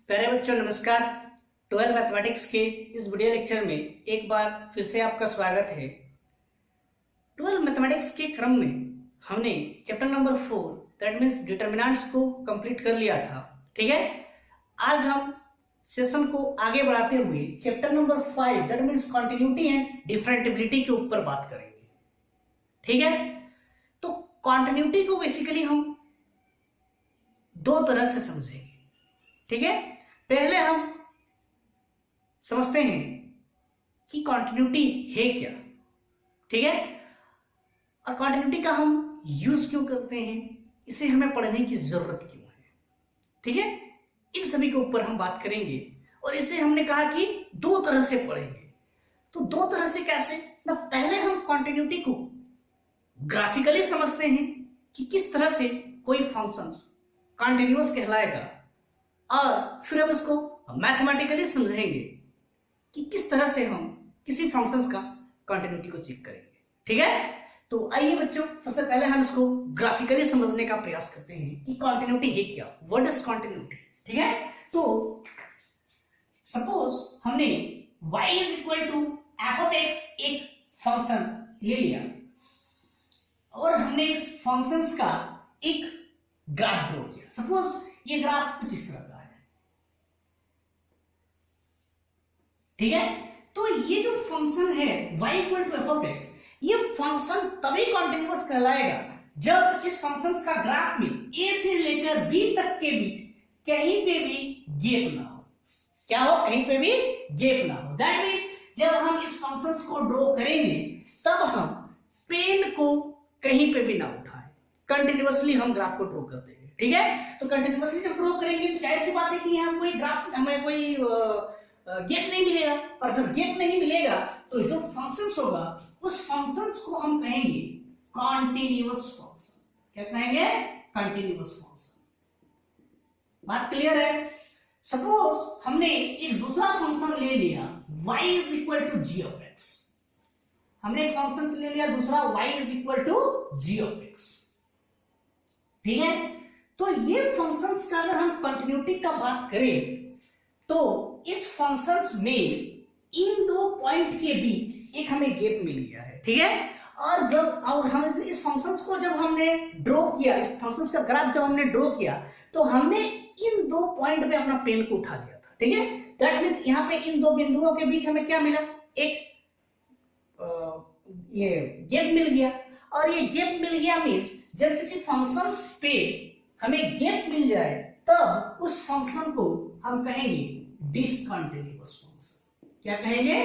प्यारे बच्चों नमस्कार। 12 मैथमेटिक्स के इस वीडियो लेक्चर में एक बार फिर से आपका स्वागत है। 12 मैथमेटिक्स के क्रम में हमने chapter number 4 that means determinants को कंप्लीट कर लिया था। ठीक है, आज हम सेशन को आगे बढ़ाते हुए chapter number 5 that means continuity and differentiability के ऊपर बात करेंगे। ठीक है, तो कॉन्टिन्यूटी को बेसिकली हम दो तरह से समझेंगे। ठीक है, पहले हम समझते हैं कि कॉन्टिन्यूटी है क्या। ठीक है, और कॉन्टिन्यूटी का हम यूज क्यों करते हैं, इसे हमें पढ़ने की जरूरत क्यों है। ठीक है, इन सभी के ऊपर हम बात करेंगे और इसे हमने कहा कि दो तरह से पढ़ेंगे। तो दो तरह से कैसे ना, पहले हम कॉन्टिन्यूटी को ग्राफिकली समझते हैं कि किस तरह से कोई फंक्शन कॉन्टिन्यूअस कहलाएगा, और फिर हम इसको मैथमेटिकली समझेंगे कि किस तरह से हम किसी फंक्शंस का कॉन्टिन्यूटी को चेक करेंगे। ठीक है, तो आइए बच्चों, सबसे पहले हम इसको ग्राफिकली समझने का प्रयास करते हैं कि कॉन्टिन्यूटी है क्या, व्हाट इज कॉन्टिन्यूटी। ठीक है, तो सपोज हमने y is equal to F of X एक फंक्शन ले लिया और हमने इस फंक्शंस का एक ग्राफ ड्रॉ किया। सपोज ये ग्राफ कुछ इस तरह का है। ठीक है, तो ये जो फंक्शन है y equal to F of X, ये फंक्शन तभी कॉन्टिन्यूअस कहलाएगा जब इस फंक्शन का ग्राफ में a से लेकर b तक के बीच कहीं पे भी गैप ना हो। क्या हो, कहीं पे भी गैप ना हो। दैट मींस जब हम इस फंक्शन को ड्रॉ करेंगे तब हम पेन को कहीं पे भी ना उठाएं, कंटिन्यूअसली हम ग्राफ को ड्रॉ कर देंगे। ठीक है, तो कंटिन्यूअसली जब ड्रॉ करेंगे तो जाहिर सी बात है कि यहाँ कोई ग्राफ हमें कोई गैप नहीं मिलेगा, और जब गैप नहीं मिलेगा तो जो फंक्शंस होगा उस फंक्शंस को हम कहेंगे कॉन्टिन्यूअस फंक्शन। क्या कहेंगे, कॉन्टिन्यूअस फंक्शन। बात क्लियर है। सपोज हमने एक दूसरा फंक्शन ले लिया y is equal to G of X. हमने एक फंक्शन ले लिया दूसरा y is equal to G of X. ठीक है, तो ये फंक्शंस का अगर हम कंटिन्यूटी का बात करें तो इस फंक्शंस में इन दो पॉइंट के बीच एक हमें गैप मिल गया है। ठीक है, और हम इस फंक्शंस को जब हमने ड्रॉ किया, इस फंक्शंस का ग्राफ जब हमने ड्रॉ किया तो हमने इन दो पॉइंट पे अपना पेन को उठा लिया था। ठीक है, दैट मींस यहां पे इन दो बिंदुओं के बीच हमें क्या मिला, एक ये गैप मिल गया। और ये गैप मिल गया मींस जब किसी फंक्शन पे हमें गैप मिल जाए तब उस फंक्शन को हम कहेंगे डिसकंटिन्यूअस फंक्शन। क्या कहेंगे,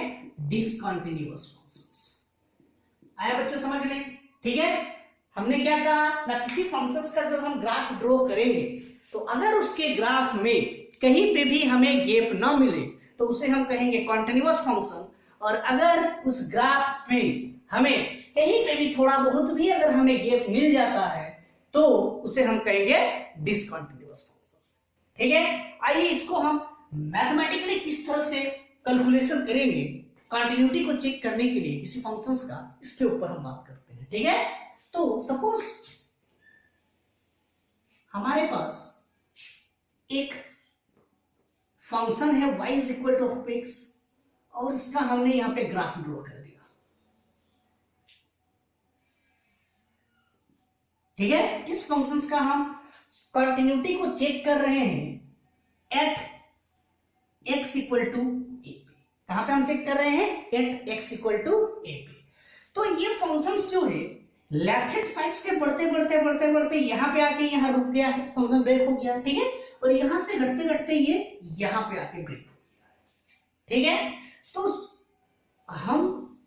डिसकंटिन्यूअस फंक्शन। आया बच्चों समझ में। ठीक है, हमने क्या कहा ना, किसी फंक्शन का जब हम ग्राफ ड्रॉ करेंगे तो अगर उसके ग्राफ में कहीं पे भी हमें गैप ना मिले तो उसे हम कहेंगे कॉन्टिन्यूअस फंक्शन, और अगर उस ग्राफ में हमें कहीं पे भी थोड़ा बहुत भी अगर हमें गैप मिल जाता है तो उसे हम कहेंगे डिसकंटिन्यूअस फंक्शन। ठीक है, आइए इसको हम मैथमेटिकली किस तरह से कैलकुलेशन करेंगे कंटिन्यूटी को चेक करने के लिए किसी फंक्शंस का, इसके ऊपर हम बात करते हैं। ठीक है, तो सपोज हमारे पास एक फंक्शन है y is equal two of x और इसका हमने यहां पे ग्राफ ड्रॉ कर दिया। ठीक है, इस फंक्शंस का हम कंटिन्यूटी को चेक कर रहे हैं एट x इक्वल टू ए पे। कहां पे हम चेक कर रहे हैं, एट x इक्वल टू ए पे। तो ये फंक्शंस जो है लेफ्ट हैंड साइड से बढ़ते बढ़ते बढ़ते बढ़ते यहां पे आके यहां रुक गया है, फंक्शन ब्रेक हो गया। ठीक है, और यहां से घटते घटते ये यहां पे आके ब्रेक हो गया। ठीक है, तो हम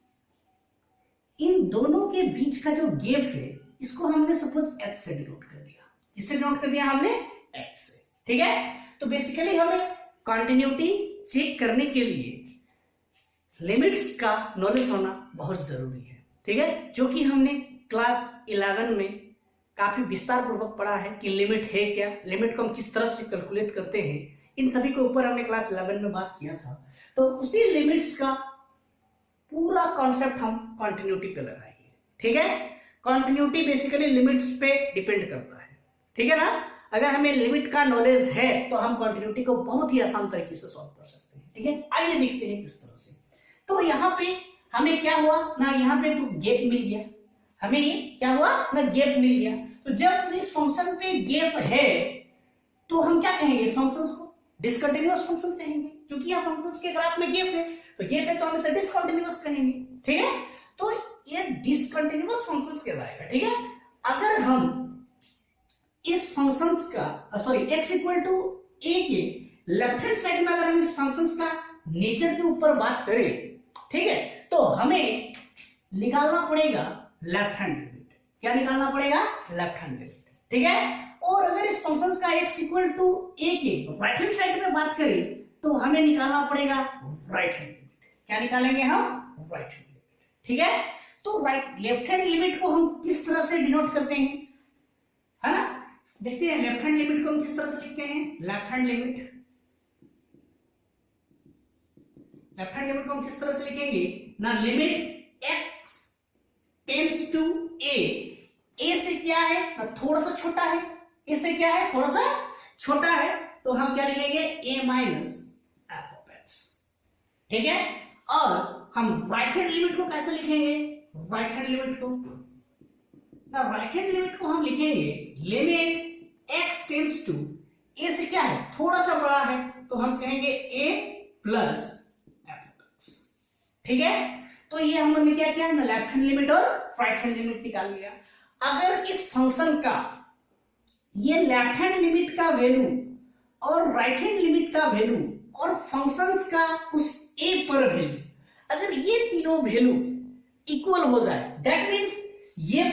इन दोनों के बीच का जो गैप है इसको हमने सपोज h से डिनोट कर दिया। किससे डिनोट कर दिया हमने, h से। ठीक है, तो बेसिकली हमें कंटिन्यूटी चेक करने के लिए लिमिट्स का नॉलेज होना बहुत जरूरी है। ठीक है, जो कि हमने क्लास 11 में काफी विस्तार पूर्वक पढ़ा है कि लिमिट है क्या, लिमिट को हम किस तरह से कैलकुलेट करते हैं, इन सभी के ऊपर हमने क्लास 11 में बात किया था। तो उसी लिमिट्स का पूरा कॉन्सेप्ट हम कंटिन्यूटी पे लगाएंगे। ठीक है, कंटिन्यूटी बेसिकली लिमिट्स पे डिपेंड करता है। ठीक है ना, अगर हमें लिमिट का नॉलेज है तो हम कंटिन्यूटी को बहुत ही आसान तरीके से सॉल्व कर सकते हैं। ठीक है, आइए देखते हैं किस तरह से। तो यहाँ पे हमें क्या हुआ ना, यहाँ पे तो गैप मिल गया, हमें ये क्या हुआ ना, गैप मिल गया। तो जब इस फंक्शन पे गैप है तो हम क्या कहेंगे, इस फंक्शन को डिसकंटिन्यूअस फंक्शन कहेंगे, क्योंकि यहाँ फंक्शंस के ग्राफ में गैप है, तो गैप है तो हम इसे डिसकंटिन्यूअस कहेंगे। ठीक है, तो ये डिसकंटिन्यूअस फंक्शंस कहलाएगा। ठीक है, अगर हम इस फंक्शंस का sorry x equal to a के लेफ्ट हैंड साइड में अगर हम इस फंक्शंस का नेचर के ऊपर बात करें, ठीक है, तो हमें निकालना पड़ेगा लेफ्ट हैंड लिमिट। क्या निकालना पड़ेगा, लेफ्ट हैंड लिमिट। ठीक है, और अगर इस फंक्शंस का x इक्वल टू a के राइट हैंड साइड में बात करें तो हमें निकालना पड़ेगा राइट हैंड लिमिट। क्या निकालेंगे हम, राइट हैंड लिमिट। ठीक है, तो राइट लेफ्ट हैंड लिमिट को हम किस तरह से डिनोट करते हैं, है ना, देखते हैं लेफ्ट हैंड लिमिट को हम किस तरह से लिखते हैं। लेफ्ट हैंड लिमिट को हम किस तरह से लिखेंगे ना, limit x tends to a से क्या है ना, थोड़ा सा छोटा है, a से क्या है, थोड़ा सा छोटा है, तो हम क्या लिखेंगे, a minus F of X. ठीक है, और हम राइट हैंड लिमिट को कैसे लिखेंगे, राइट हैंड लिमिट को हम लिखेंगे limit x tends to a से क्या है, थोड़ा सा बड़ा है, तो हम कहेंगे a plus F of X. ठीक है, तो ये हमने क्या किया, लेफ्ट हैंड लिमिट और राइट हैंड लिमिट निकाल लिया। अगर इस फंक्शन का ये लेफ्ट हैंड लिमिट का वैल्यू और राइट हैंड लिमिट का वैल्यू और फंक्शंस का उस a पर वैल्यू, अगर ये तीनों वैल्यू इक्वल हो जाए, दैट मींस ये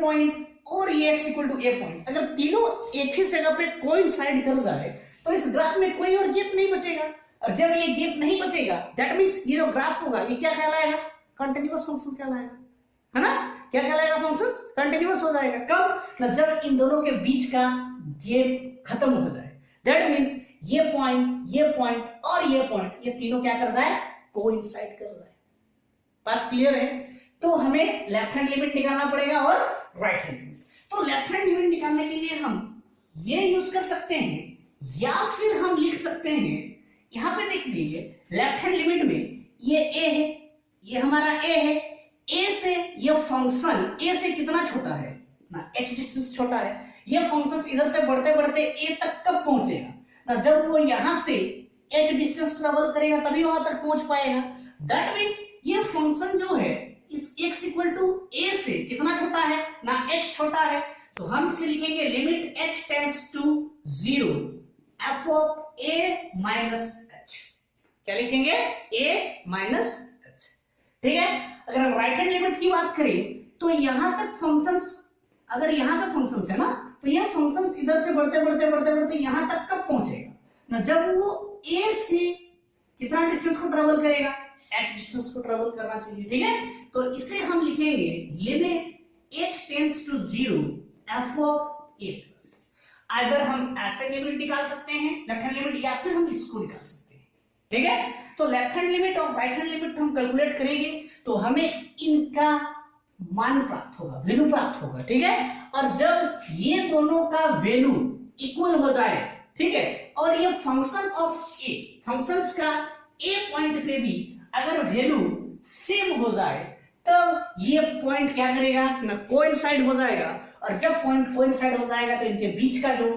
पॉइंट और ये x equal to A point अगर तीनों एक ही जगह पे कोइंसाइड कर जाए तो इस ग्राफ में कोई और गैप नहीं बचेगा। और जब ये गैप नहीं बचेगा, दैट मींस ये जो ग्राफ होगा ये क्या कहलाएगा, कंटिन्यूअस फंक्शन कहलाएगा, है ना। क्या कहलाएगा, फंक्शन कंटिन्यूअस हो जाएगा। कब ना, जब इन दोनों के बीच का गैप खत्म हो जाए। दैट मींस ये पॉइंट और ये पॉइंट, ये तीनों क्या कर जाए, कोइंसाइड कर जाए। बात क्लियर है। तो हमें लेफ्ट हैंड लिमिट निकालना पड़ेगा और राइट हैंड लिमिट। तो लेफ्ट हैंड लिमिट निकालने के लिए हम ये यूज कर सकते हैं, या फिर हम लिख सकते हैं, यहां पे देख लीजिए लेफ्ट हैंड लिमिट में ये a है, ये हमारा a है, a से ये फंक्शन a से कितना छोटा है ना, h डिस्टेंस छोटा है। ये फंक्शन इधर से बढ़ते बढ़ते a तक कब पहुंचेगा ना, जब वो यहां से h डिस्टेंस ट्रेवल करेगा तभी वहां तक पहुंच पाएगा। दैट मींस ये फंक्शन जो है इस x इक्वल टू a से कितना छोटा है ना, x छोटा है, तो हम इसे लिखेंगे limit h tends to 0 f of a minus h। क्या लिखेंगे, a माइनस h। ठीक है, अगर हम राइट हैंड लिमिट की बात करें तो यहां तक फंक्शंस, अगर यहां पे फंक्शंस है ना, तो यह फंक्शंस इधर से बढ़ते बढ़ते यहां तक कब पहुंचेगा ना, जब वो a से कितना डिस्टेंस को ट्रेवल करेगा, h डिस्टेंस को ट्रेवल करना चाहिए। ठीक है, तो इसे हम लिखेंगे limit h tends to 0 f of a plus. अगर हम ऐसे लिमिट निकाल सकते हैं लेफ्ट हैंड लिमिट, या फिर हम इसको निकाल सकते हैं। ठीक है, तो लेफ्ट हैंड लिमिट और राइट हैंड लिमिट हम कैलकुलेट करेंगे तो हमें इनका मान प्राप्त होगा, वैल्यू प्राप्त होगा। ठीक है, और जब ये दोनों का वैल्यू इक्वल हो जाए, ठीक है, और ये फंक्शन ऑफ a, फंक्शंस का a पॉइंट पे भी अगर वैल्यू सेम हो जाए, तब ये पॉइंट क्या करेगा ना, कोइंसाइड हो जाएगा। और जब पॉइंट कोइंसाइड हो जाएगा तो इनके बीच का जो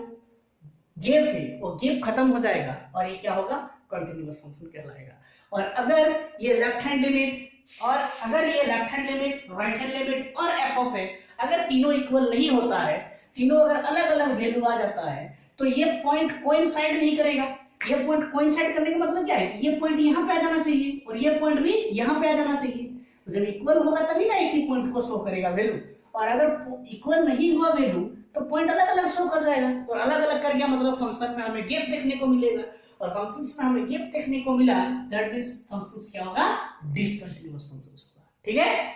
गैप है वो गैप खत्म हो जाएगा और ये क्या होगा, कंटिन्यूअस फंक्शन कहलाएगा। और अगर ये लेफ्ट हैंड लिमिट और अगर ये left hand limit, right hand limit और एफ ऑफ है, अगर तीनों इक्वल नहीं होता है, तीनों अगर अलग अलग वैल्यू आ जाता है, तो ये पॉइंट कोइंसाइड नहीं करेगा। ये पॉइंट कोइंसाइड करने का मतलब क्या है, ये पॉइंट यहाँ पे आ जाना चाहिए और ये पॉइंट भी यहाँ पे आ जाना चाहिए। तो जब इक्वल होगा तभी ना एक ही पॉइंट को शो करेगा वैल्यू, और अगर इक्वल नहीं हुआ वैल्यू तो पॉइंट अलग अलग शो कर जाएगा। और अलग अलग कर गया मतलब फंक्शन में हमें गैप देखने को मिलेगा, और फंक्शंस में हमें गैप देखने को मिला, दैट मींस फंक्शंस क्या होगा, डिसकंटिन्यूअस फंक्शंस होगा। ठीक है,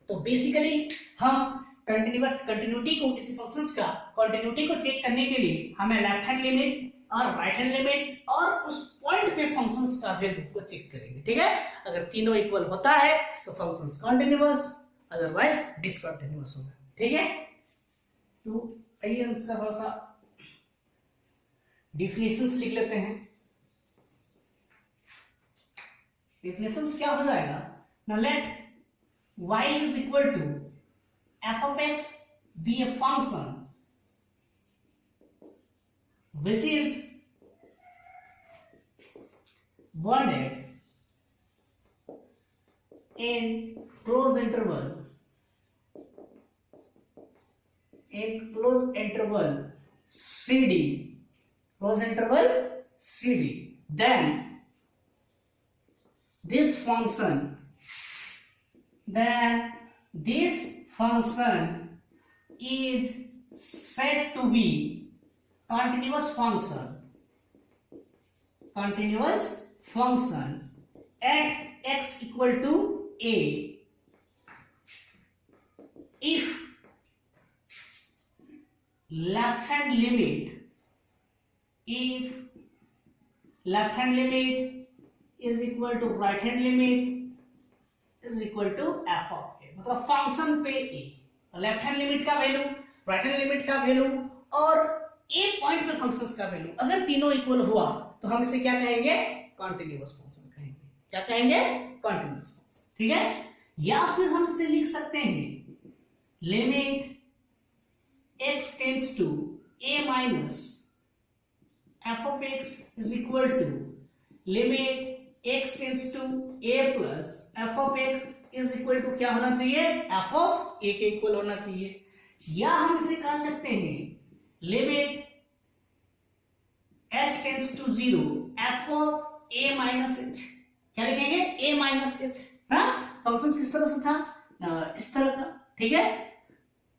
तो बेसिकली हम कंटिन्यूटी को, किसी फंक्शंस का कंटिन्यूटी को चेक करने के लिए हमें लेफ्ट हैंड लिमिट और राइट हैंड लिमिट और उस पॉइंट पे फंक्शंस का वैल्यू को चेक करेंगे। ठीक है, अगर तीनों इक्वल होता है तो फंक्शंस कंटिन्यूअस, अदरवाइज डिसकंटिन्यूअस होगा। ठीक है, तो आइए हम इसका थोड़ा सा डिफिनेशंस लिख लेते हैं। डिफिनेशंस क्या हो जाएगा ना, late y is equal to f of x be a function which is bounded in closed interval CD, closed interval CD, then this function is said to be continuous function at x equal to a if left hand limit is equal to right hand limit is equal to f of a, मतलब function पे a, left hand limit का value, right hand limit का value और ए point पे functions का value अगर तीनों equal हुआ तो हम इसे क्या कहेंगे, कॉन्टिन्यूअस फंक्शन कहेंगे। क्या कहेंगे, कॉन्टिन्यूअस फंक्शन, ठीक है। या फिर हम इसे लिख सकते हैं limit x tends to a minus f of x is equal to limit x tends to a plus f of x is equal to क्या होना चाहिए, f of a के इक्वल होना चाहिए। या हम इसे कह सकते हैं limit h tends to 0 f of a minus h, क्या लिखेंगे, a minus h। हाँ, फंक्शन किस तरह से था, इस तरह का, ठीक है।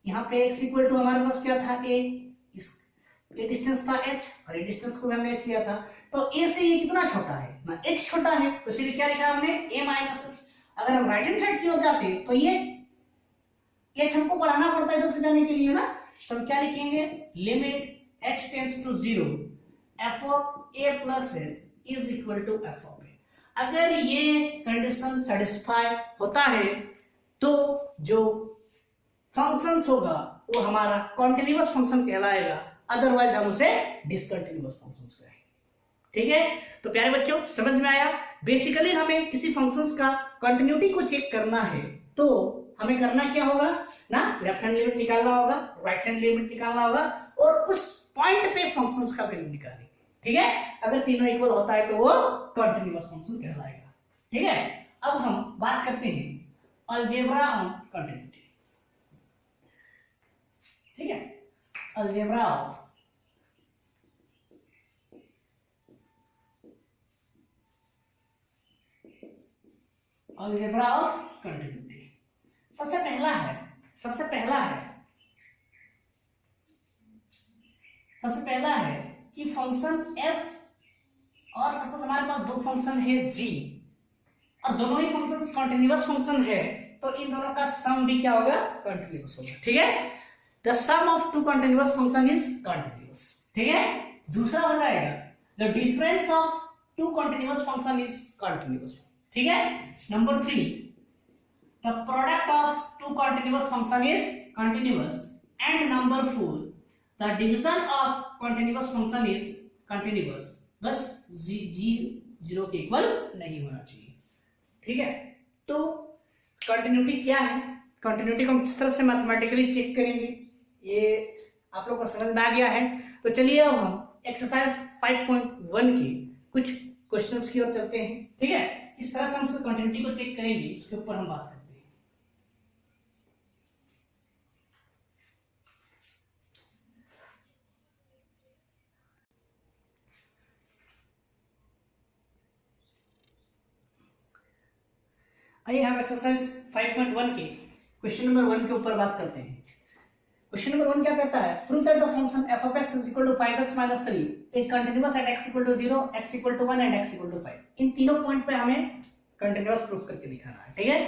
यहाँ पे x इक्वल टू हमारे पास क्या था, a, ये डिस्टेंस था h और ये डिस्टेंस को हमने h लिया था, तो a से ये कितना छोटा है ना, h छोटा है, तो इसलिए क्या लिखा हमने, a माइनस h। अगर हम राइट हैंड साइड की ओर जाते तो ये h हमको बढ़ाना पड़ता है इधर से जाने के लिए ना, तो हम क्या लिखेंगे, limit h tends to 0 f of a plus h is equal to f of a। अगर ये कंडीशन सेटिस्फाई होता है तो जो फंक्शंस होगा वो हमारा कॉन्टिन्यूअस फंक्शन कहलाएगा, अदरवाइज हम उसे डिसकंटिन्यूअस फंक्शंस कहेंगे, ठीक है। तो प्यारे बच्चों, समझ में आया। बेसिकली हमें किसी फंक्शंस का कंटिन्यूटी को चेक करना है तो हमें करना क्या होगा ना, लेफ्ट हैंड लिमिट निकालना होगा, राइट हैंड लिमिट निकालना होगा और उस पॉइंट पे फंक्शंस का वैल्यू निकालेंगे, ठीक है। अगर तीनों इक्वल होता है तो वो कंटिन्यूअस फंक्शन कहलाएगा, ठीक है। अब हम बात करते हैं अलजेब्रा ऑन कंटिन्यूटी, ठीक है। Algebra of continuity. सबसे पहला है कि फंक्शन f और सपोज हमारे पास दो फंक्शन है g और दोनों ही फंक्शंस कंटिन्यूअस फंक्शन है, तो इन दोनों का सम भी क्या होगा, कंटिन्यूअस होगा, ठीक है। The sum of two continuous function is continuous, ठीक है। दूसरा हो जाएगा the difference of two continuous function is continuous, ठीक है। Number 3 the product of two continuous function is continuous, and number 4 the division of continuous function is continuous, बस g 0 के equal नहीं होना चाहिए, ठीक है। तो कंटिन्यूटी क्या है, कंटिन्यूटी को हम किस तरह से मैथमेटिकली चेक करेंगे, ये आप लोग को समझ में आ गया है। तो चलिए अब हम एक्सरसाइज 5.1 के कुछ क्वेश्चंस की ओर चलते हैं, ठीक है। किस तरह से हम उसकी कंटिन्यूटी को चेक करेंगे उसके ऊपर हम बात करते हैं। आइए हम एक्सरसाइज 5.1 के क्वेश्चन नंबर 1 के ऊपर बात करते हैं। क्वेश्चन नंबर 1 क्या कहता है, prove that the function f of x is equal to 5x minus 3 is continuous at x equal to 0, x equal to 1 and x equal to 5। इन तीनों पॉइंट पे हमें कंटीन्यूअस प्रूफ करके दिखाना है, ठीक है।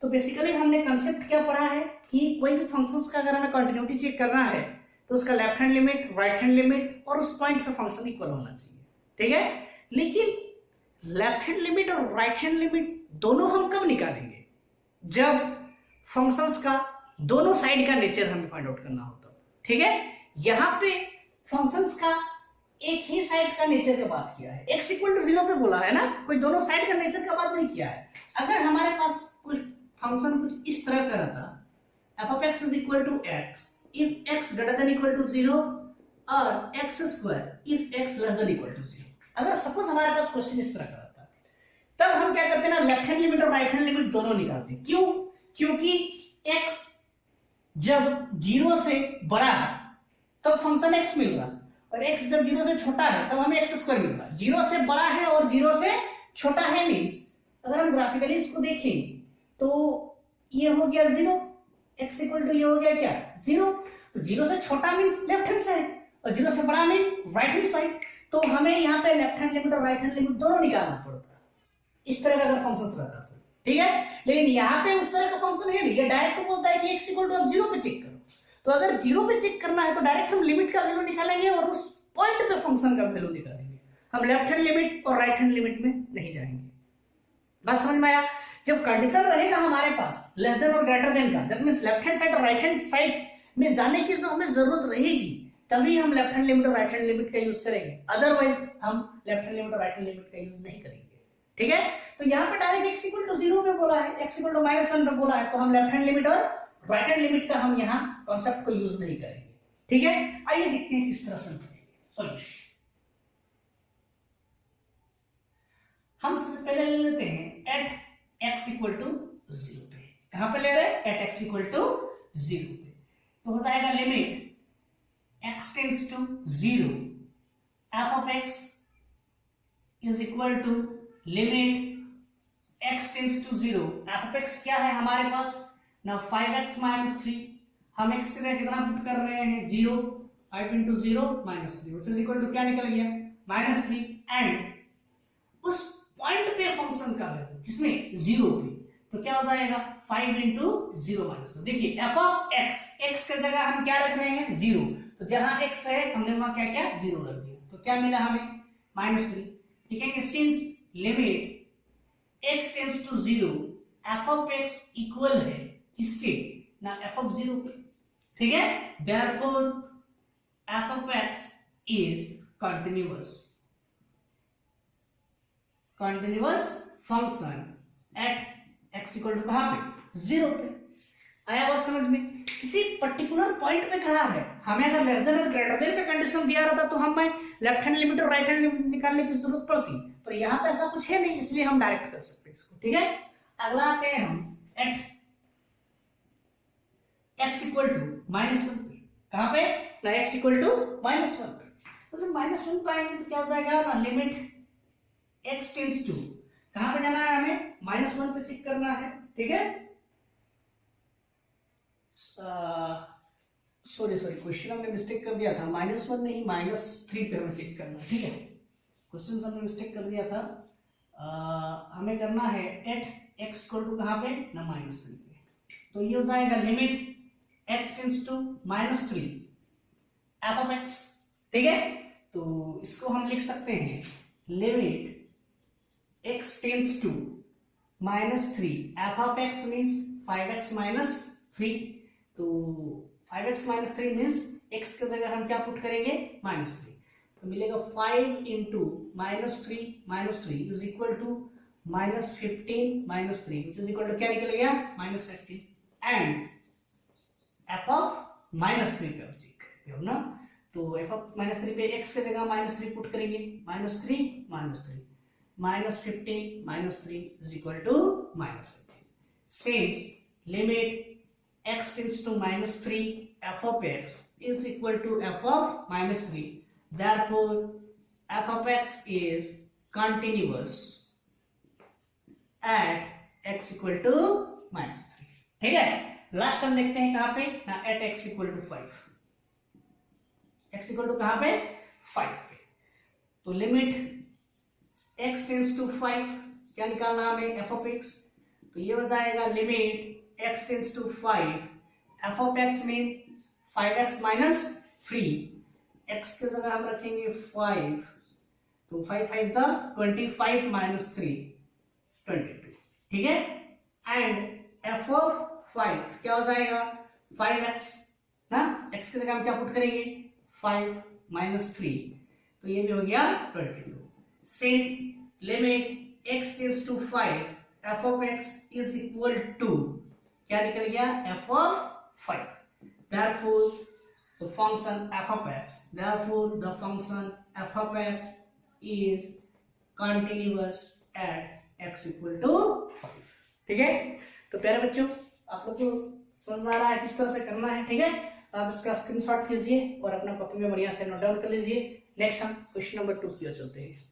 तो बेसिकली हमने कांसेप्ट क्या पढ़ा है कि कोई भी फंक्शंस का अगर हमें कंटिन्यूटी चेक करना है तो उसका left hand limit, right hand limit और उस पॉइंट पे फंक्शन इक्वल होना चाहिए, ठीक है। लेकिन लेफ्ट हैंड लिमिट और राइट हैंड लिमिट दोनों हम कब निकालेंगे, जब फंक्शंस का दोनों साइड का नेचर हमें फाइंड आउट करना होता है, ठीक है। यहाँ पे फंक्शंस का एक ही साइड का नेचर का बात किया है, x इक्वल टू 0 पे बोला है ना, कोई दोनों साइड का नेचर का बात नहीं किया है। अगर हमारे पास कुछ फंक्शन कुछ इस तरह का रहता, f of x is equal to x if x greater than equal to 0 और x square if x less than equal to 0, अगर सपोज हमारे पास क्वेश्चन इस तरह का रहता, तब हम क्या करते हैं ना, लेफ्ट हैंड लिमिट और राइट हैंड लिमिट दोनों निकालते हैं। क्यों? क्योंकि x जब 0 से बड़ा है तब फंक्शन x मिल रहा, और x जब 0 से छोटा है तब हमें x स्क्वायर मिल रहा। 0 से बड़ा है और 0 से छोटा है मींस अगर हम ग्राफिकली इसको देखें तो ये हो गया 0, x इक्वल टू ये हो गया क्या 0। तो 0 से छोटा मींस लेफ्ट हैंड साइड और 0 से बड़ा मीन राइट हैंड साइड। तो हमें यहाँ पे लेफ्ट हैंड लिमिट और राइट हैंड लिमिट दोनों निकालना पड़ता, इस तरह का अगर फंक्शन रहता तो ठीक है। लेकिन यहाँ पे उस तरह का फंक्शन है नहीं, ये डायरेक्ट बोलता है कि x इक्वल टू आप 0 पे चेक करो। तो अगर 0 पे चेक करना है तो डायरेक्ट हम लिमिट का वैल्यू निकालेंगे और उस पॉइंट पे फंक्शन का वैल्यू निकालेंगे। हम लेफ्ट हैंड लिमिट और राइट हैंड लिमिट में नहीं जाएंगे। बात समझ में आया? जब कंडीशन रहेगा हमारे पास लेस देन और ग्रेटर देन का, that means left hand side और राइट हैंड साइड में जाने की जो हमें जरूरत रहेगी तभी हम लेफ्ट हैंड लिमिट और राइट हैंड लिमिट का यूज करेंगे, अदरवाइज हम लेफ्ट हैंड लिमिट और राइट हैंड लिमिट का यूज नहीं करेंगे। ठीक है, तो यहाँ पे डायरेक्ट x इक्वल टू 0 पे बोला है, x इक्वल टू -1 पे बोला है, तो हम लेफ्ट हैंड लिमिट और राइट हैंड लिमिट का हम यहाँ कॉन्सेप्ट को यूज नहीं करेंगे। ठीक है, आइए देखते हैं किस तरह से सॉल्यूशन। हम सबसे पहले ले लेते हैं एट x इक्वल टू 0 पे। कहां पे ले रहे हैं? एट x इक्वल टू 0 पे। तो हो जाएगा limit x tends to 0 f of x is equal to limit x tends to 0 f of x क्या है हमारे पास ना 5x - 3। हम x की जगह कितना पुट कर रहे हैं 0, 5 into 0 -3 which is equal to क्या निकल गया -3। एंड उस पॉइंट पे फंक्शन का वैल्यू किसमें 0 पे, तो क्या हो जाएगा 5 into 0 -2। देखिए f of x, x के जगह हम क्या रख रहे हैं 0, तो जहां x है हमने वहां क्या क्या 0 रख दिया, तो क्या मिला हमें -3। लिखेंगे since limit x tends to 0 f of x equal है किसके ना f of 0 के। ठीक है, therefore f of x is continuous function at x equal to कहां पे 0 पे। आया बात समझ में? किसी पर्टिकुलर पॉइंट पे कहा है, हमें अगर लेस देन और ग्रेटर देन का कंडीशन दिया रहता तो हमें लेफ्ट हैंड लिमिट और राइट हैंड लिमिट निकालने की जरूरत पड़ती, पर यहाँ पे ऐसा कुछ है नहीं, इसलिए हम डायरेक्ट कर सकते हैं इसको। ठीक है, अगला आते हैं हम एट x इक्वल टू -1 पे। कहां पे ना x इक्वल टू -1 पे। तो जब -1 पे आएंगे तो क्या हो जाएगा ना लिमिट x टेंड्स टू, कहां पे जाना है हमें -1 पे चेक करना है। ठीक है, सॉरी क्वेश्चन हमने मिस्टेक कर दिया था, -1 नहीं -3 पे हमें चेक करना है। ठीक है, क्वेश्चन हमने मिस्टेक कर दिया था, हमें करना है एट x इक्वल टू कहां पे ना -3 पे। तो ये हो जाएगा limit x tends to -3 f of x। ठीक है, तो इसको हम लिख सकते हैं limit x tends to -3 f of x means 5x - 3। तो 5x - 3 मींस x की जगह हम क्या पुट करेंगे -3, तो मिलेगा 5 into -3 is equal to -15 - 3 which is equal to क्या निकल गया -15। एंड f of -3 पे चेक करते हो ना, तो f of -3 पे x के जगह -3 पुट करेंगे, -3 -15 - 3 is equal to -15। Since limit x tends to -3 f of x is equal to f of -3, therefore f of x is continuous at x equal to -3। ठीक है, लास्ट हम देखते हैं कहां पे ना at x equal to 5। x equal to कहां पे 5 पे। तो लिमिट x टेंड्स टू 5 क्या निकालना हमें f ऑफ x, तो ये हो जाएगा limit x tends to 5 f of x mean 5x - 3। x की जगह हम रखेंगे 5, तो 5 5 जा 25 - 3 22। ठीक है, एंड f ऑफ 5 क्या हो जाएगा 5x ना, x की जगह हम क्या पुट करेंगे 5 माइनस 3, तो ये भी हो गया 22। Since limit x tends to 5 f of x is equal to क्या निकल गया f of 5, therefore the function f of x, therefore the function f of x is continuous at x equal to 5। ठीक है, तो प्यारे बच्चों आप लोग को समझ में आ रहा है किस तरह से करना है। ठीक है, आप इसका स्क्रीनशॉट कीजिए और अपना कॉपी में बढ़िया से नोट डाउन कर लीजिए। नेक्स्ट हम क्वेश्चन नंबर 2 की ओर चलते हैं।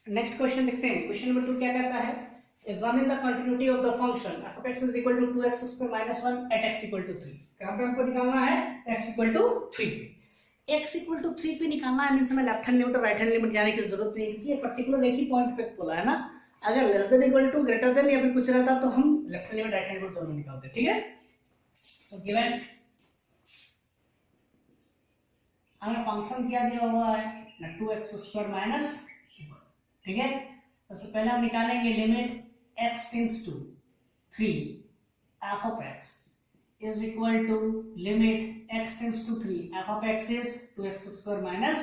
नेक्स्ट क्वेश्चन देखते हैं। क्वेश्चन नंबर 2 क्या कहता है, examine the continuity of the function f of x is equal to 2x square minus 1 at x equal to 3। कहां पे हमको निकालना है, x equal to 3 पे। x equal to 3 पे निकालना है, मींस हमें लेफ्ट हैंड लिमिट और राइट हैंड लिमिट जाने की जरूरत नहीं है, क्योंकि ये पर्टिकुलर एक ही पॉइंट पे बोला है ना। अगर less than equal to greater than या फिर कुछ रहता तो हम left hand limit right hand limit दोनों निकालते। ठीक है, तो गिवन हमें फंक्शन क्या दिया हुआ है ना, 2x स्क्वायर माइनस 1। ठीक है, सबसे पहले हम निकालेंगे limit x tends to 3 f of x is equal to limit x tends to 3 f of x is 2x square minus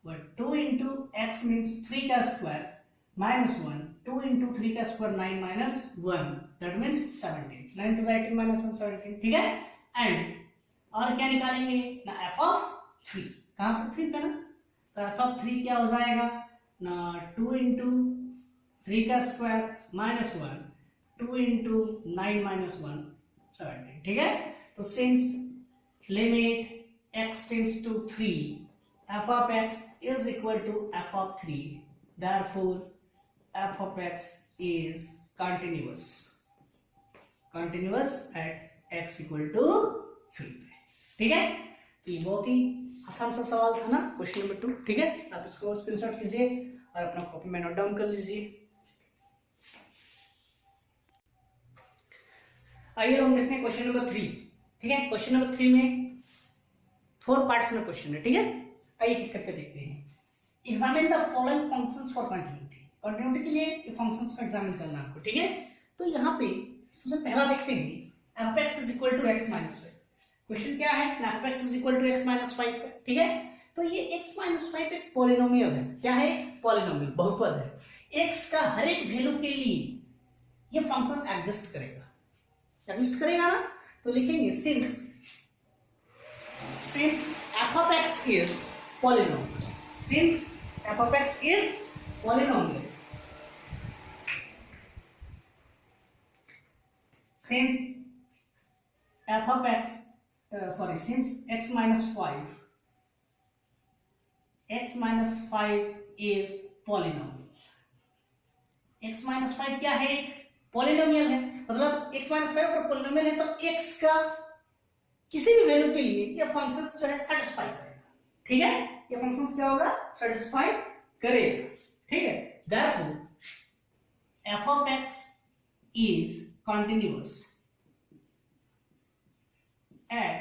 1। 2 into x means 3 का square minus 1, 2 into 3 का square 9 minus 1, that means 17। 9 to 18 minus 1 17। ठीक है, and और क्या निकालेंगे ना, f of 3। कहां पर 3 पे ना, तो f of 3 क्या हो जाएगा ना, 2 into 3 का square minus 1, 2 into 9 minus 1 17। ठीक है, तो since limit x tends to 3 f of x is equal to f of 3, therefore f of x is continuous at x equal to 3। ठीक है, तो ये बहुत ही आसान सा सवाल था ना क्वेश्चन नंबर 2। ठीक है, आप इसको स्क्रीनशॉट कीजिए और अपना कॉपी में नोट डाउन कर लीजिए। आइए हम देखते हैं क्वेश्चन नंबर 3। ठीक है, क्वेश्चन नंबर 3 में 4 पार्ट्स में क्वेश्चन है। ठीक है, आइए एक करके देखते हैं। Examine the following functions for continuity. Continuity के लिए ये फंक्शंस को एग्जामिन करना है आपको। ठीक है, तो यहाँ पे सबसे पहला देखते हैं f x is equal to x minus 5। Question क्या है, f x is equal to x minus 5 है। ठीक है, तो ये x minus 5 एक पॉलिनोमियल है। क्या है, पॉलिनोमियल, बहुपद है। x का हर एक वैल्यू के लिए ये फंक्शन एग्जिस्ट करेगा ना, तो लिखेंगे since f of x is polynomial, since f of x is polynomial, since f of x since x minus 5 is polynomial। x minus 5 क्या है, पॉलिनोमियल है, मतलब x माइनस 5 अगर पॉलिनोमियल है तो x का किसी भी वैल्यू के लिए ये फंक्शन जो है सेटिस्फाई करेगा। ठीक है, ये फंक्शन क्या होगा, सेटिस्फाई करेगा। ठीक है, therefore f of x is continuous at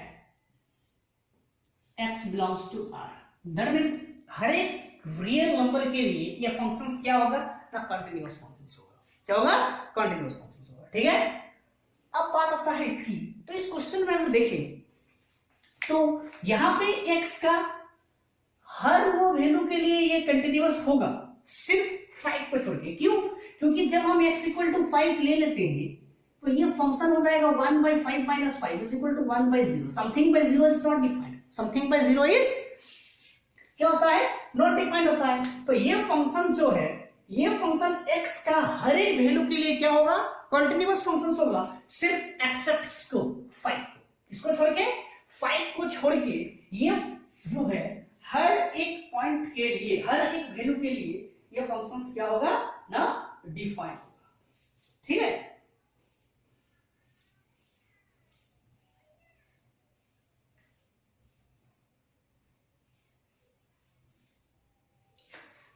x belongs to R। that means हर एक रियल नंबर के लिए ये फंक्शन क्या होगा ना, कंटिन्यूअस फंक्शन होगा। क्या होगा, कंटिन्यूअस फंक्शन होगा। ठीक है, अब बात आता है इसकी, तो इस क्वेश्चन में हम देखें तो यहां पे x का हर वो वैल्यू के लिए ये कंटिन्यूअस होगा, सिर्फ 5 को छोड़ के। क्यों, क्योंकि जब हम x इक्वल टू 5 ले लेते हैं तो ये फंक्शन हो जाएगा 1/5 minus 5 is equal to 1/0। Something bye 0 is not defined, something bye 0 is क्या होता है, नॉट डिफाइंड होता है। तो ये फंक्शन जो है, ये फंक्शन x का हर एक वैल्यू के लिए क्या होगा, कंटिन्यूअस फंक्शन होगा, सिर्फ एक्सेप्ट इसको 5 इसको छोड़ के, 5 को छोड़ के ये जो है हर एक पॉइंट के लिए, हर एक वैल्यू के लिए ये फंक्शन क्या होगा ना, डिफाइन होगा। ठीक है,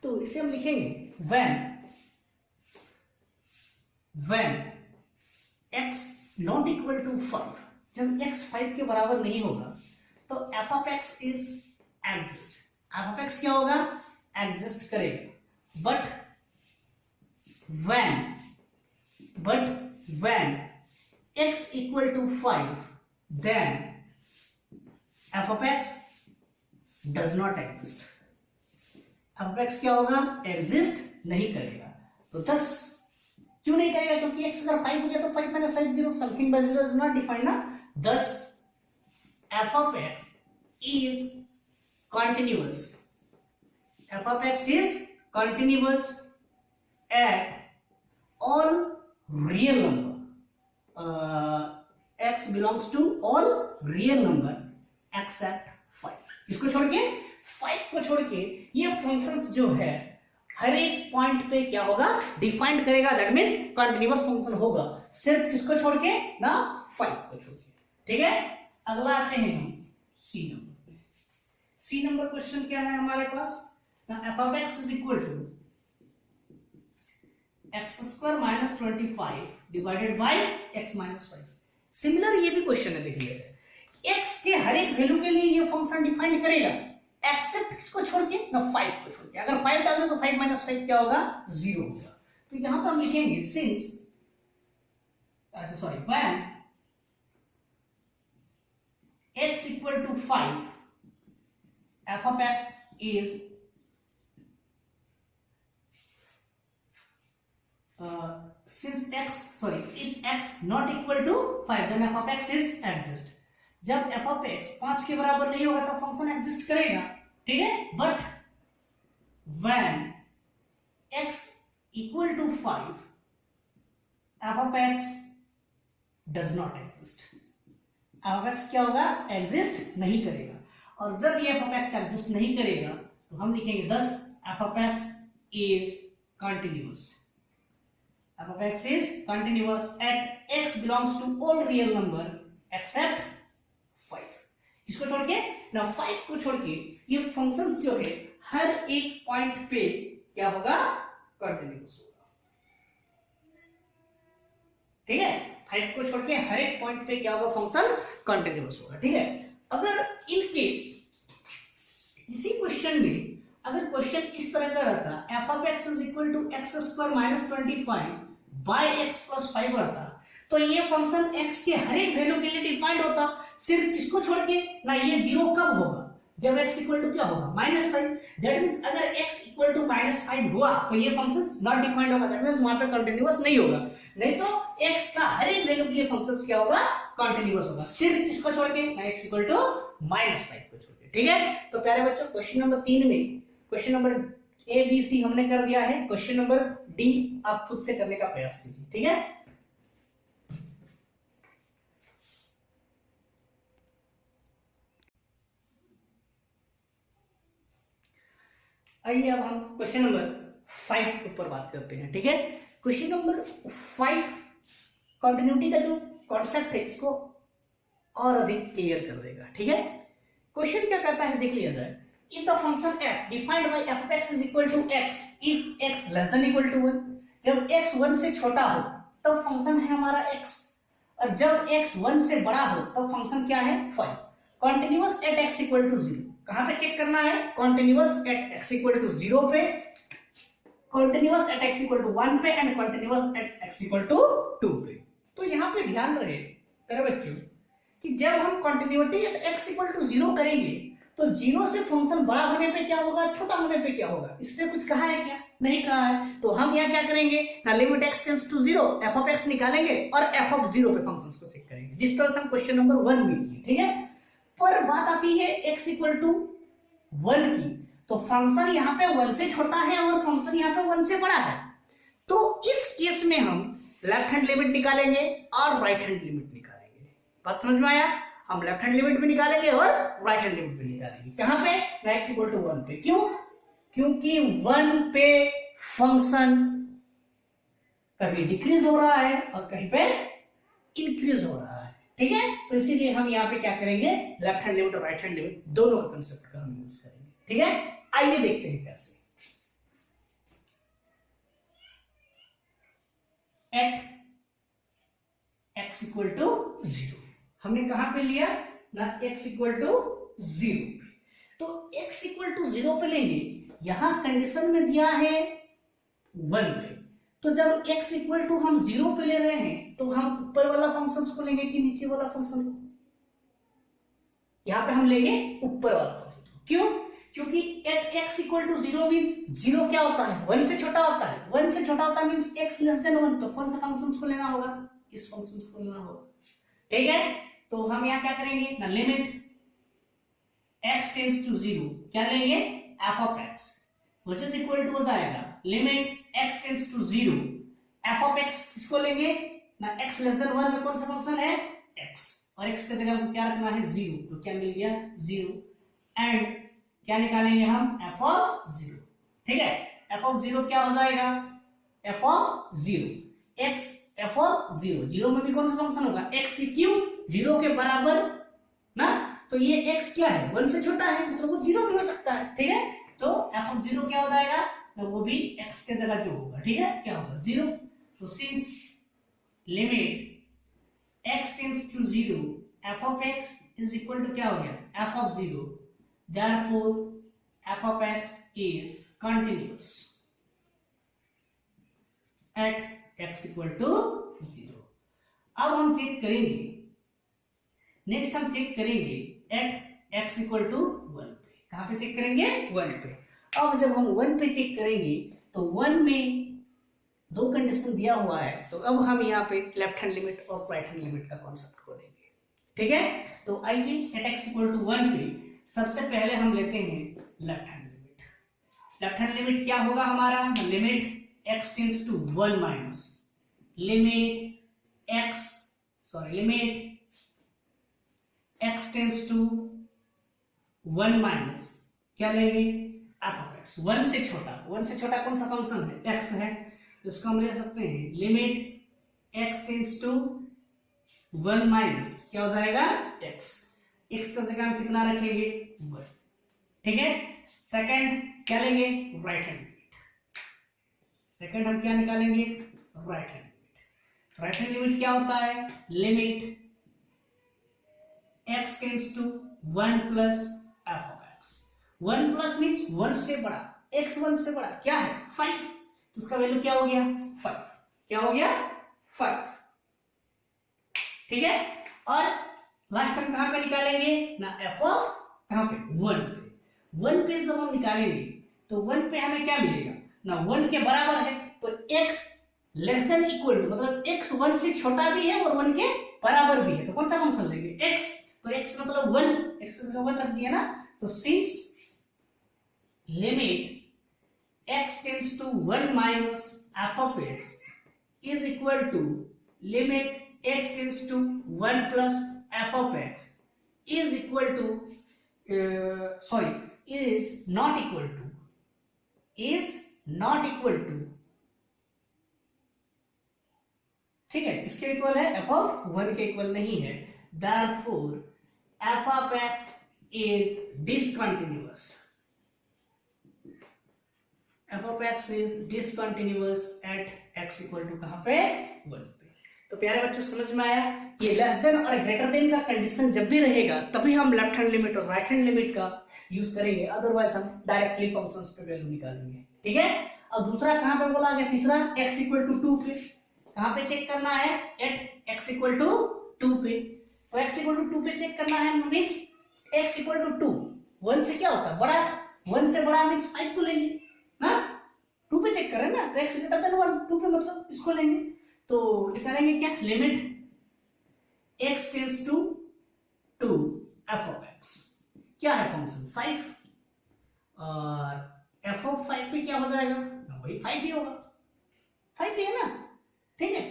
तो इसे हम लिखेंगे when x not equal to 5, जब x 5 के बराबर नहीं होगा तो f of x is exist, f of x क्या होगा, एग्जिस्ट करेगा। But when x equal to 5, then f of x does not exist. f of x क्या होगा? एग्जिस्ट नहीं करेगा। तो 10 क्यों नहीं करेगा? क्योंकि x अगर 5 हो गया तो 5 minus 5 0, something bye 0 is not defined ना। 10 f of x is continuous. f of x is continuous at all real number. x belongs to all real number except 5. इसको छोड़ के 5 को छोड़ के ये फंक्शंस जो है हर एक पॉइंट पे क्या होगा? डिफाइंड करेगा। दैट मींस कंटिन्यूअस फंक्शन होगा, सिर्फ इसको छोड़ के ना 5 को छोड़ के। ठीक है, अगला आते हैं हम सी नंबर पे। सी नंबर क्वेश्चन क्या है हमारे पास? ना f of x is equal to x square minus 25 divided by x minus 5। Similar ये भी क्वेश्चन है, देख लीजिए। x के हर एक वैल्यू के लिए ये फंक्शन डिफाइन करेगा, एक्सेप्ट किसको छोड़ के? ना 5 को छोड़ के। अगर 5 डाल दो तो 5 minus 5 क्या होगा? 0 होगा। तो यहां पर हम लिखेंगे सिंस, अच्छा sorry, when x equal to 5, f of x is since x, sorry, if x not equal to 5 then f of x is exist। जब f of x 5 के बराबर नहीं होगा तो फंक्शन एग्जिस्ट करेगा। ठीक है, but when x equal to 5 f of x does not exist। f of x क्या होगा? एग्जिस्ट नहीं करेगा। और जब ये f of x एग्जिस्ट नहीं करेगा तो हम लिखेंगे thus f of x is continuous। f of x is continuous at x belongs to all real number except 5। इसको छोड़ के ना 5 को छोड़ के ये फंक्शंस जो है हर एक पॉइंट पे क्या होगा? कंटिन्यूअस होगा। ठीक है, 5 को छोड़ के हर एक पॉइंट पे क्या होगा? फंक्शन कंटिन्यूअस होगा। ठीक है, अगर इन केस इसी क्वेश्चन में अगर क्वेश्चन इस तरह का रहता f of x is equal to x square minus 25 by x plus 5 रहता, तो ये फंक्शन x के हर एक वैल्यू के लिए डिफाइंड होता। सिर्फ इसको छोड़ के ना ये 0 कब होगा? जब x इक्वल टू क्या होगा? -5। दैट मींस अगर x इक्वल टू -5 हुआ तो ये फंक्शन नॉट डिफाइंड होगा। दैट मींस वहां पे कंटीन्यूअस नहीं होगा। नहीं तो x का हर एक वैल्यू के लिए फंक्शन क्या होगा? कंटीन्यूअस होगा, सिर्फ इसको छोड़ के ना x इक्वल टू -5 को छोड़ के। ठीक है, तो प्यारे बच्चों क्वेश्चन नंबर 3 में question number A B C हमने कर दिया है। क्वेश्चन नंबर डी आप खुद से करने का प्रयास कीजिए। ठीक है, आइए अब हम क्वेश्चन नंबर 5 के ऊपर बात करते हैं। ठीक है, क्वेश्चन नंबर 5 कंटिन्यूटी का जो कॉन्सेप्ट है इसको और अधिक क्लियर कर देगा। ठीक है, क्वेश्चन क्या कहता है देख लिया जाए। If the function f defined by f of x is equal to x if x less than equal to 1, जब x 1 से छोटा हो तब फंक्शन है हमारा x, और जब x 1 से बड़ा हो तब फंक्शन क्या है? 5। Continuous at x equal to 0। कहां पे चेक करना है? Continuous at x equal to 0 पे, continuous at x equal to 1 पे and continuous at x equal to 2 पे। तो यहां पे ध्यान रहे मेरे बच्चों कि जब हम continuity at x equal to 0 करेंगे तो 0 से फंक्शन बड़ा होने पे क्या होगा? छोटा होने पे क्या होगा? इस पे कुछ कहा है क्या? नहीं कहा है। तो हम यहाँ क्या करेंगे ना, limit x tends to 0 f of x निकालेंगे और f of 0 पे फंक्शंस को चेक करेंगे, जिस तरह से हम क्वेश्चन नंबर 1 में किए। ठीक है, पर बात आती है x इक्वल टू 1 की, तो फंक्शन यहाँ पे 1 से छोटा है और फंक्शन यहाँ पे 1 से बड़ा है। तो इस केस में हम लेफ्ट हैंड लिमिट निकालेंगे और राइट हैंड लिमिट निकालेंगे। बात समझ में आया? हम लेफ्ट हैंड लिमिट भी निकालेंगे और राइट हैंड लिमिट भी निकालेंगे। कहां पे? x इक्वल टू 1 पे। क्यों? क्योंकि 1 पे फंक्शन कभी डिक्रीज हो रहा है और कहीं पे इंक्रीज हो रहा है। ठीक है, तो इसीलिए हम यहाँ पे क्या करेंगे? लेफ्ट हैंड लिमिट और राइट हैंड लिमिट दोनों का कंसेप्ट का हम यूज करेंगे। ठीक है, आइए देखते हैं कैसे। एट x इक्वल टू 0 हमने कहां पे लिया ना? x इक्वल टू 0 पे। तो x इक्वल टू 0 पे लेंगे, यहां कंडीशन में दिया है 1 पे, तो जब x इक्वल टू हम 0 पे ले रहे हैं तो हम ऊपर वाला फंक्शन को लेंगे कि नीचे वाला फंक्शन को? यहां पे हम लेंगे ऊपर वाला फंक्शन। क्यों? क्योंकि at x equal to 0 means 0 क्या होता है? 1 से छोटा होता है। 1 से छोटा होता है मींस x लेस देन 1। तो कौन सा फंक्शन को लेना होगा? इस फंक्शन को लेना होगा। ठीक है, तो हम यहां क्या करेंगे ना, लिमिट x टेंड्स टू 0 क्या लेंगे? f of x which is equal to हो जाएगा limit x tends to 0 f of x किसको लेंगे ना, x लेस देन 1 में कौन सा फंक्शन है? x, और x की जगह को क्या रखना है? 0। तो क्या मिल गया? 0। एंड क्या निकालेंगे हम? f of 0। ठीक है, f ऑफ 0 क्या हो जाएगा? f of 0 x f of 0, 0 में भी कौन सा फंक्शन होगा? x क्यूब, 0 के बराबर ना, तो ये x क्या है? 1 से छोटा है, मतलब वो 0 भी हो सकता है। ठीक है, तो f ऑफ 0 क्या हो जाएगा? तो वो भी x के जगह जो होगा, ठीक है, क्या होगा? 0। तो since limit x tends to 0 f of x is equal to क्या हो गया? f of 0, therefore f of x is continuous at x equal to 0। अब हम चेक करेंगे, नेक्स्ट हम चेक करेंगे एट x इक्वल टू 1 पे। कहां पे चेक करेंगे? 1 पे। अब जब हम 1 पे चेक करेंगे तो 1 में दो कंडीशन दिया हुआ है, तो अब हम यहाँ पे लेफ्ट हैंड लिमिट और राइट हैंड लिमिट का कॉन्सेप्ट खोलेंगे। ठीक है, तो आइए एट x इक्वल टू 1 पे सबसे पहले हम लेते हैं left hand limit. Left hand limit क्या होगा हमारा? Limit x tends to 1 minus limit x tends to 1 minus क्या लेंगे? f of x। 1 से छोटा कौन सा फंक्शन है? x है, तो इसको हम ले सकते हैं limit x tends to 1 minus क्या हो जाएगा? x का जगह हम कितना रखेंगे? 1। ठीक है, सेकंड क्या लेंगे? Right hand limit. सेकंड हम क्या निकालेंगे? Right hand limit. Right hand limit क्या होता है? Limit x tends to 1 plus f of x। 1 plus means 1 से बड़ा, x 1 से बड़ा क्या है? 5। तो उसका वैल्यू क्या हो गया? 5। क्या हो गया? 5। ठीक है, और लास्ट हम कहां पे निकालेंगे ना? f ऑफ कहां पे? 1 पे। 1 पे जब हम निकालेंगे तो 1 पे हमें क्या मिलेगा ना? 1 के बराबर है, तो x less than equal to मतलब x 1 से छोटा भी है और 1 के बराबर भी है, तो कौन सा फंक्शन लेंगे? x। तो x मतलब 1, x की जगह 1 रख दिया ना, तो since limit x tends to 1 minus f of x is equal to limit x tends to 1 plus f of x is equal to is not equal to ठीक है, किसके इक्वल है? f of 1 के इक्वल नहीं है। therefore f of x is discontinuous। f of x is discontinuous at x equal to कहां पे? 1 पे। तो प्यारे बच्चों समझ में आया? ये लेस देन और ग्रेटर देन का कंडीशन जब भी रहेगा तभी हम लेफ्ट हैंड लिमिट और राइट हैंड लिमिट का यूज करेंगे, अदरवाइज हम डायरेक्टली फंक्शंस पे वैल्यू निकालेंगे। ठीक है, अब दूसरा कहां पे बोला गया? तीसरा x इक्वल टू 2 पे। कहां पे चेक करना है? एट x इक्वल टू 2 पे। तो x इक्वल टू 2 पे चेक करना है मींस x इक्वल टू 2। 1 से क्या होता है? बड़ा। 1 से बड़ा मींस 5 को लेंगे ना, 2 पे चेक करें ना, तो x ग्रेटर देन 1, 2 पे मतलब इसको लेंगे। तो निकालेंगे क्या? Limit x tends to 2 f of x क्या है? फंक्शन 5, और f ऑफ 5 पे क्या हो जाएगा? वही 5 ही होगा, 5 ही है ना। ठीक है,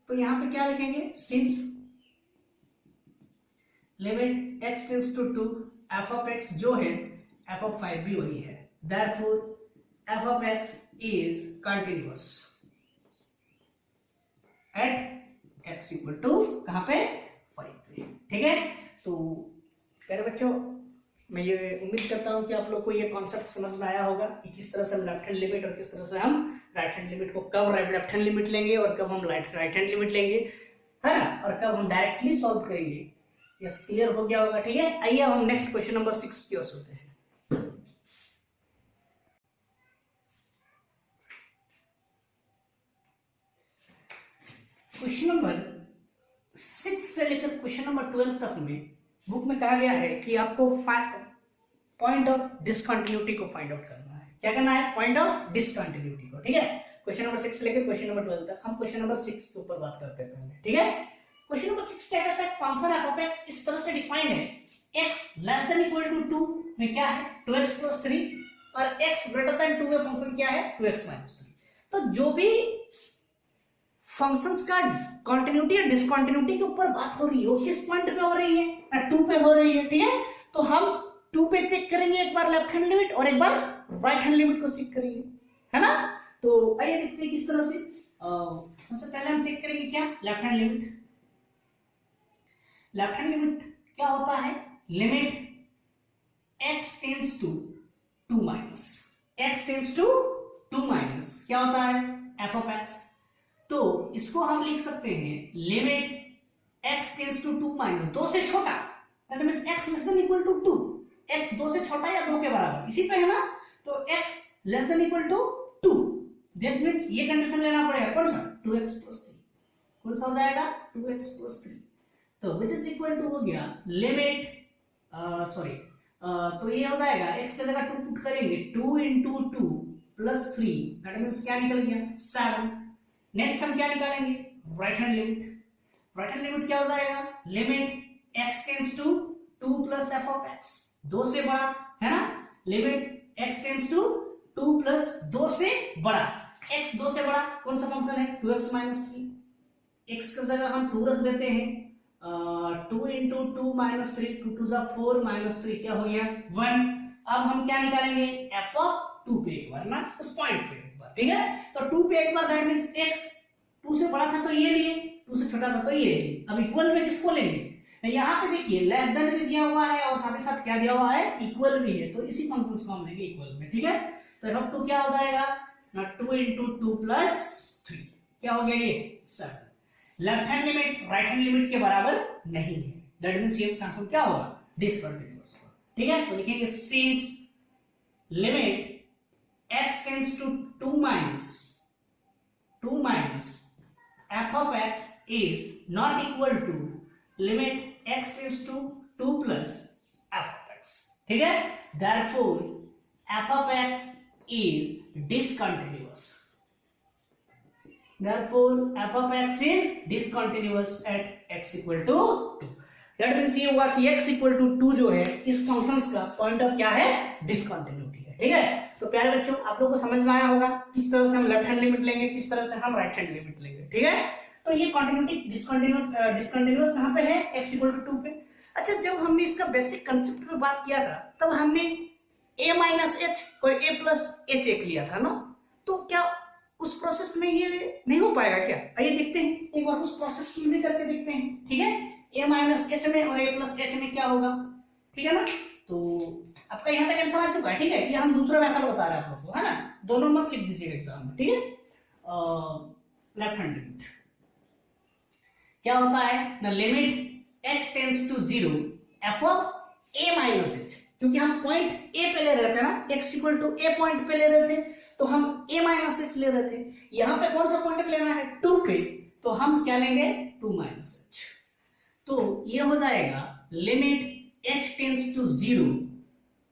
तो यहां पे क्या लिखेंगे? Since limit x tends to 2 f of x जो है f ऑफ 5 भी वही है, therefore f of x is continuous at x equal to कहां पे? 5 पे। ठीक है, तो प्यारे बच्चों मैं ये उम्मीद करता हूं कि आप लोग को ये कॉन्सेप्ट समझ में आया होगा कि किस तरह से हम लेफ्ट हैंड लिमिट और किस तरह से हम राइट हैंड लिमिट को, कब लेफ्ट हैंड लिमिट लेंगे और कब हम राइट हैंड लिमिट लेंगे, है ना, और कब हम डायरेक्टली सॉल्व करेंगे। यस, क्लियर हो गया होगा। ठीक है, आइए अब हम नेक्स्ट क्वेश्चन नंबर 6 की ओर चलते हैं। से लेकर क्वेश्चन नंबर 12 तक में बुक में कहा गया है कि आपको पॉइंट ऑफ डिसकंटिन्यूटी को फाइंड आउट करना है। क्या करना है? पॉइंट ऑफ डिसकंटिन्यूटी को। ठीक है, क्वेश्चन नंबर 6 से लेकर क्वेश्चन नंबर 12 तक। हम क्वेश्चन नंबर 6 के ऊपर बात करते हैं पहले। ठीक है, क्वेश्चन नंबर 6 क्या कहता है? फंक्शन एफ ऑफ एक्स इस तरह से डिफाइंड है, x less than equal to 2 में क्या है? 2x प्लस 3, और x ग्रेटर देन 2 में फंक्शन क्या है? 2x minus 3। तो जो भी फंक्शंस का कंटिन्यूटी या डिसकंटिन्यूटी के ऊपर बात हो रही है वो किस पॉइंट पे हो रही है? 2 पे हो रही है। ठीक है, तो हम 2 पे चेक करेंगे, एक बार लेफ्ट हैंड लिमिट और एक बार राइट हैंड लिमिट को चेक करेंगे, है ना। तो आइए देखते हैं किस तरह से। सबसे पहले हम चेक करेंगे क्या? Left hand limit. Left hand limit क्या होता है? Limit x tends to 2 minus, x tends to 2 minus क्या होता है? f of x। तो इसको हम लिख सकते हैं limit x tends to 2 minus 2 से छोटा, that means x less than equal to 2, x 2 से छोटा या 2 के बराबर, इसी पे है ना। तो x less than equal to 2, that means ये कंडीशन लेना पड़ेगा। कौन सा? 2x plus 3। कौन सा हो जाएगा? 2x plus 3। तो विच इज इक्वल टू हो गया लिमिट तो ये हो जाएगा x की जगह 2 पुट करेंगे, 2 इंटू 2 प्लस 3, दैट मींस क्या निकल गया? 7। नेक्स्ट हम क्या निकालेंगे? Right hand limit. Right hand limit क्या हो जाएगा? Limit x tends to 2 plus f of x, 2 से बड़ा, है ना। Limit x tends to 2 plus 2 से बड़ा, x 2 से बड़ा कौन सा फंक्शन है? 2x minus 3। x की जगह हम 2 रख देते हैं, 2 इंटू 2 माइनस 3, 2 टू 4 माइनस 3 क्या हो गया? 1। अब हम क्या निकालेंगे? f ऑफ 2 पे एक बार ना, उस पॉइंट पे एक बार। ठीक है, तो 2 पे एक बार, दैट मींस x 2 से बड़ा था तो ये लिए, 2 से छोटा था तो ये लिए। अब इक्वल में किसको लेंगे? यहाँ पे देखिए लेस देन भी दिया हुआ है और साथ ही साथ क्या दिया हुआ है? इक्वल भी है, तो इसी फंक्शंस को हम लेंगे इक्वल में। ठीक है, तो f ऑफ 2 क्या हो जाएगा? 2 इंटू 2 प्लस 3 क्या हो गया? ये 7। Left hand limit right hand limit के बराबर नहीं है, दैट मींस ये फंक्शन क्या होगा? डिसकंटिन्यूअस होगा। ठीक है, तो लिखेंगे since limit x tends to 2 minus f of x is not equal to limit x tends to 2 plus f of x। ठीक है, therefore f of x is discontinuous। Therefore f of x is discontinuous at x equal to 2। That means ये हुआ कि x equal to 2 जो है इस functions का point of क्या है? डिसकंटिन्यूटी है। ठीक है, तो प्यारे बच्चों आप लोगों को समझ में आया होगा किस तरह से हम लेफ्ट हैंड लिमिट लेंगे, किस तरह से हम राइट हैंड लिमिट लेंगे। ठीक है, तो ये कंटिन्यूटी डिसकंटिन्यूअस कहां पे है? x इक्वल टू 2 पे। अच्छा, जब हमने इसका बेसिक कांसेप्ट पे बात किया था तब हमने a माइनस h और a प्लस h एक लिया था ना, तो क्या उस प्रोसेस में ये नहीं हो पाएगा क्या? आइए देखते हैं एक बार उस प्रोसेस को भी करके देखते हैं। ठीक है, a माइनस h में और a प्लस h में क्या होगा? ठीक है ना, तो आपका यहाँ तक आंसर आ चुका है। ठीक है, ये हम दूसरा मेथड बता रहे हैं आप लोगों को, है ना, दोनों मत लिख दीजिएगा एग्जाम में। ठीक है, लेफ्ट हैंड लिमिट क्या होता है ना? Limit h tends to 0 f of a minus h, क्योंकि हम पॉइंट a पे ले रहे थे ना, x equal to a point पे ले रहे थे, तो हम a माइनस h ले रहे थे। यहाँ पे कौन सा पॉइंट पे लेना है? 2 पे, तो हम क्या लेंगे? 2 माइनस h। तो ये हो जाएगा लिमिट h टेंड्स टू 0।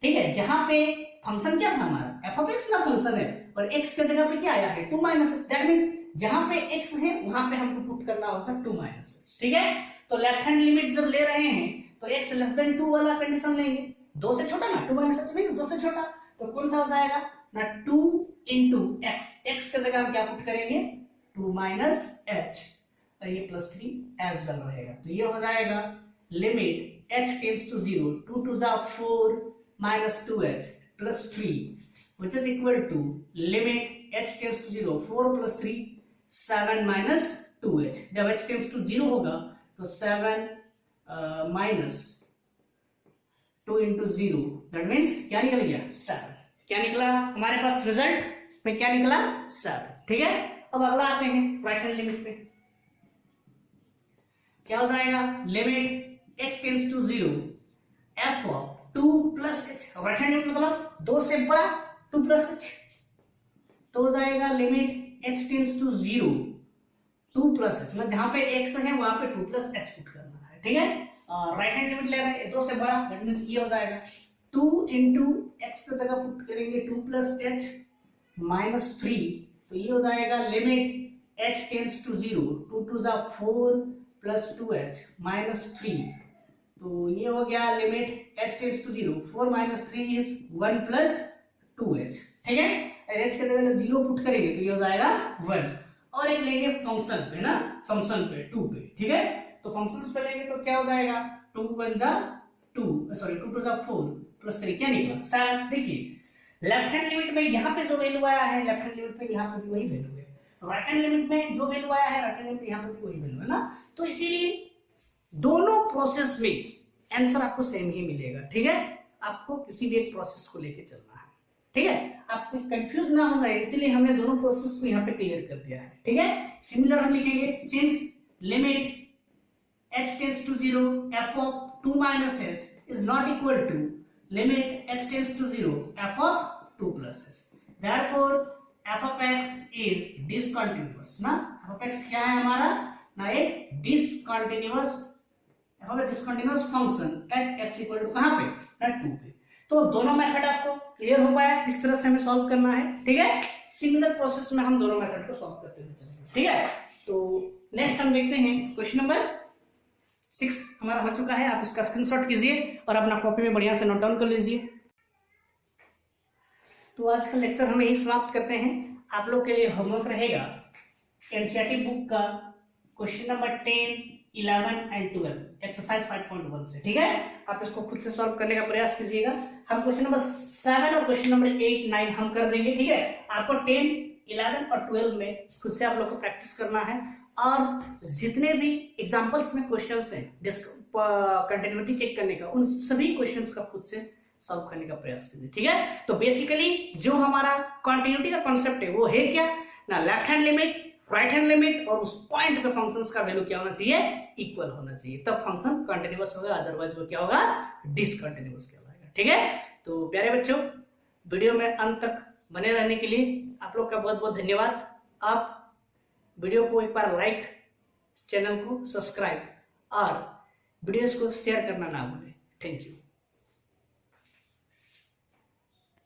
ठीक है, जहां पे फंक्शन क्या था हमारा? f ऑफ x का फंक्शन है और x की जगह पे क्या आया है? 2 माइनस h। दैट मींस जहां पे x है वहां पे हमको पुट करना होगा 2 माइनस h। ठीक है, तो लेफ्ट हैंड लिमिट जब ले रहे हैं तो x लेस देन 2 वाला कंडीशन लेंगे, 2 से छोटा ना, 2 माइनस h मींस 2 से छोटा, तो कौन सा हो जाएगा ना? 2 इंटू x, x की जगह हम क्या पुट करेंगे? 2 माइनस h, और ये प्लस 3 एज वेल रहेगा। तो ये हो जाएगा limit h tends to 0, 2 to 4 minus 2h plus 3 which is equal to limit h tends to 0, 4 plus 3 7 minus 2h। जब h tends to 0 होगा तो 7 minus 2 into 0, that means क्या निकल गया? 7। क्या निकला हमारे पास रिजल्ट में? क्या निकला? 7। ठीक है, अब अगला आते हैं राइट हैंड लिमिट पे। क्या हो जाएगा? Limit h tends to 0 f of 2 plus h, right hand limit मतलब 2 से बड़ा 2 प्लस h, तो हो जाएगा limit h tends to 0 2 plus h, मतलब जहां पे एक्स है वहां पे 2 प्लस एच पुट करना है, ठीक है। और राइट हैंड लिमिट ले रहे हैं 2 से बड़ा, दैट मींस ये हो जाएगा 2 इंटू एक्स की जगह पुट करेंगे 2 प्लस एच माइनस 3, तो ये हो जाएगा limit h tends to 0, 2 to जा 4 प्लस 2h माइनस 3, तो ये हो गया limit h tends to 0, 4 minus 3 is 1 plus 2h, ठीक है। h के जगह 0 पुट करेंगे तो ये हो जाएगा 1, और एक लेंगे फंक्शन पे ना, फंक्शन पे 2 पे, ठीक है। तो फंक्शंस पे लेंगे तो क्या हो जाएगा 2 1 जा 2, सॉरी 2 2 जा 4 प्लस 3 क्या निकला 7। देखिए लेफ्ट हैंड लिमिट में यहाँ पे जो वैल्यू आया है, लेफ्ट हैंड लिमिट पे यहाँ पे भी वही वैल्यू है, राइट हैंड लिमिट में जो वैल्यू आया है राइट हैंड लिमिट यहाँ पे भी वही वैल्यू है ना, तो इसीलिए दोनों प्रोसेस में आंसर आपको सेम ही मिलेगा, ठीक है। आपको किसी भी एक प्रोसेस को लेके चलना है, ठीक है, आपको कंफ्यूज ना हो जाए, इसीलिए हमने दोनों प्रोसेस को यहाँ पे क्लियर कर दिया है, ठीक है। सिमिलर हम लिखेंगे since limit h tends to 0 f of 2 minus h is not equal to limit h tends to 0 f of 2 plus h, therefore f of x is discontinuous ना, f of x क्या है हमारा ना, एक discontinuous f of a discontinuous function at x equal to कहां पे ना 2 पे। तो दोनों मेथड आपको क्लियर हो पाया किस तरह से हमें सॉल्व करना है, ठीक है। सिमिलर प्रोसेस में हम दोनों मेथड को सॉल्व करते हुए चलेंगे, ठीक है। तो नेक्स्ट हम देखते हैं क्वेश्चन नंबर 6 हमारा हो चुका है, आप इसका स्क्रीनशॉट कीजिए और अपना कॉपी में बढ़िया से नोट डाउन कर लीजिए। तो आज का लेक्चर हम यही समाप्त करते हैं। आप लोग के लिए होमवर्क रहेगा एनसीईआरटी बुक का क्वेश्चन नंबर 10, 11 एंड 12 एक्सरसाइज 5.1 से, ठीक है। आप इसको खुद से सॉल्व करने का प्रयास कीजिएगा। हम क्वेश्चन नंबर 7 और क्वेश्चन नंबर 8, 9 हम कर देंगे, ठीक है। आपको 10, 11 और 12 में खुद से आप लोग को प्रैक्टिस करना है, और जितने भी एग्जाम्पल्स में क्वेश्चंस हैं कंटिन्यूटी चेक करने का, उन सभी क्वेश्चंस का खुद से सॉल्व करने का प्रयास कीजिए, ठीक है। तो बेसिकली जो हमारा कंटिन्यूटी का कॉन्सेप्ट है वो है क्या ना, left hand limit, right hand limit, और उस पॉइंट पे फंक्शंस का वैल्यू क्या होना चाहिए, इक्वल होना चाहिए, तब फंक्शन कंटिन्यूअस होगा, अदरवाइज वो क्या होगा, डिसकंटिन्यूअस कहलाएगा, ठीक है। तो प्यारे बच्चों, वीडियो में अंत तक बने रहने के लिए आप लोग का बहुत बहुत धन्यवाद। आप वीडियो को एक बार लाइक, चैनल को सब्सक्राइब और वीडियोस को शेयर करना ना भूलें। Thank you.